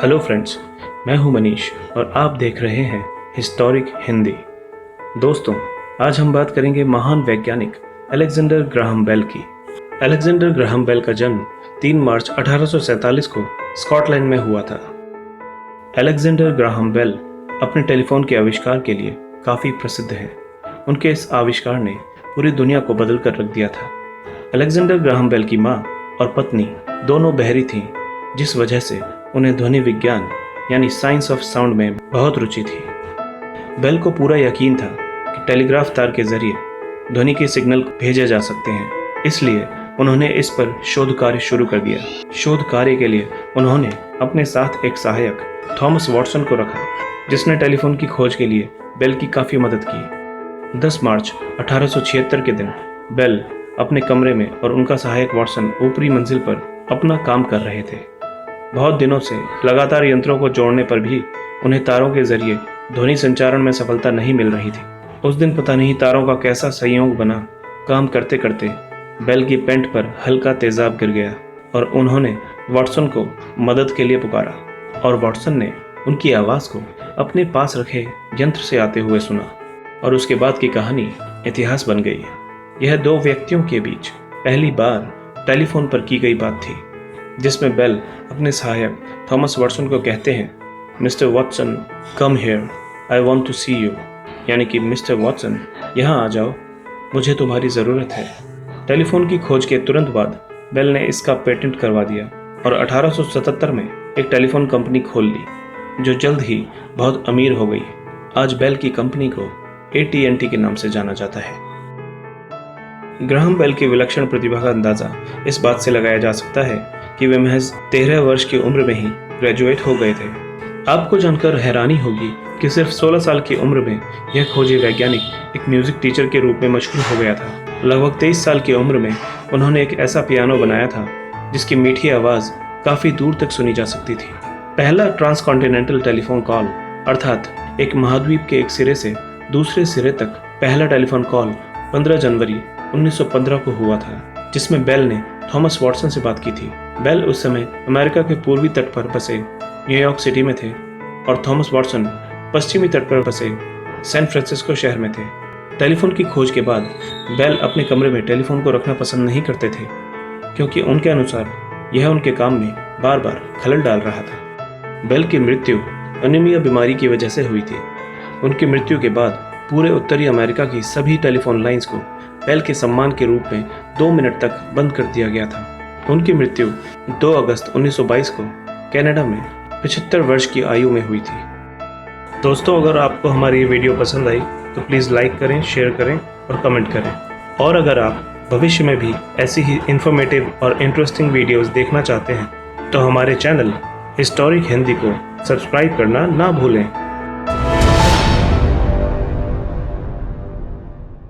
Hello friends, मैं हूं मनीष और आप देख रहे हैं हिस्टोरिक हिंदी। दोस्तों, आज हम बात करेंगे महान वैज्ञानिक अलेक्जेंडर ग्राहम बेल की। अलेक्जेंडर ग्राहम बेल का जन्म 3 मार्च 1847 को स्कॉटलैंड में हुआ था। अलेक्जेंडर ग्राहम बेल अपने टेलीफोन के आविष्कार के लिए काफ़ी प्रसिद्ध हैं। उनके इस आविष्कार ने पूरी दुनिया को बदल कर रख दिया था। अलेक्जेंडर ग्राहम बेल की माँ और पत्नी दोनों बहरी थीं, जिस वजह से उन्हें ध्वनि विज्ञान यानी साइंस ऑफ साउंड में बहुत रुचि थी। बेल को पूरा यकीन था कि टेलीग्राफ तार के जरिए ध्वनि के सिग्नल भेजे जा सकते हैं, इसलिए उन्होंने इस पर शोध कार्य शुरू कर दिया। शोध कार्य के लिए उन्होंने अपने साथ एक सहायक थॉमस वॉटसन को रखा, जिसने टेलीफोन की खोज के लिए बेल की काफ़ी मदद की। 10 मार्च 1876 के दिन बेल अपने कमरे में और उनका सहायक वॉटसन ऊपरी मंजिल पर अपना काम कर रहे थे। बहुत दिनों से लगातार यंत्रों को जोड़ने पर भी उन्हें तारों के जरिए ध्वनि संचारण में सफलता नहीं मिल रही थी। उस दिन पता नहीं तारों का कैसा संयोग बना, काम करते करते बेल की पेंट पर हल्का तेजाब गिर गया और उन्होंने वॉटसन को मदद के लिए पुकारा और वॉटसन ने उनकी आवाज़ को अपने पास रखे यंत्र से आते हुए सुना और उसके बाद की कहानी इतिहास बन गई। यह दो व्यक्तियों के बीच पहली बार टेलीफोन पर की गई बात थी, जिसमें बेल अपने सहायक थॉमस वॉटसन को कहते हैं, mister Watson come here, I want to see you, यानी कि मिस्टर वॉटसन यहाँ आ जाओ, मुझे तुम्हारी ज़रूरत है। टेलीफोन की खोज के तुरंत बाद बेल ने इसका पेटेंट करवा दिया और 1877 में एक टेलीफोन कंपनी खोल ली, जो जल्द ही बहुत अमीर हो गई। आज बेल की कंपनी को AT&T के नाम से जाना जाता है। ग्राहम बेल की विलक्षण प्रतिभा का अंदाजा इस बात से लगाया जा सकता है कि वे महज 13 वर्ष की उम्र में ही ग्रेजुएट हो गए थे। आपको जानकर हैरानी होगी कि सिर्फ 16 साल की उम्र में यह खोजी वैज्ञानिक एक म्यूजिक टीचर के रूप में मशहूर हो गया था। लगभग 23 साल की उम्र में उन्होंने एक ऐसा पियानो बनाया था जिसकी मीठी आवाज़ काफ़ी दूर तक सुनी जा सकती थी। पहला ट्रांसकॉन्टिनेंटल टेलीफोन कॉल, अर्थात एक महाद्वीप के एक सिरे से दूसरे सिरे तक पहला टेलीफोन कॉल 15 जनवरी 1915 को हुआ था, जिसमें बेल ने थॉमस वॉटसन से बात की थी। बेल उस समय अमेरिका के पूर्वी तट पर बसे न्यूयॉर्क सिटी में थे और थॉमस वॉटसन पश्चिमी तट पर बसे सैन फ्रांसिस्को शहर में थे। टेलीफोन की खोज के बाद बेल अपने कमरे में टेलीफोन को रखना पसंद नहीं करते थे, क्योंकि उनके अनुसार यह उनके काम में बार बार खलल डाल रहा था। बेल की मृत्यु अनीमिया बीमारी की वजह से हुई थी। उनकी मृत्यु के बाद पूरे उत्तरी अमेरिका की सभी टेलीफोन लाइंस को बेल के सम्मान के रूप में 2 मिनट तक बंद कर दिया गया था। उनकी मृत्यु 2 अगस्त 1922 को कनाडा में 75 वर्ष की आयु में हुई थी। दोस्तों, अगर आपको हमारी ये वीडियो पसंद आई तो प्लीज़ लाइक करें, शेयर करें और कमेंट करें। और अगर आप भविष्य में भी ऐसी ही इन्फॉर्मेटिव और इंटरेस्टिंग वीडियोस देखना चाहते हैं तो हमारे चैनल हिस्टोरिक हिंदी को सब्सक्राइब करना ना भूलें।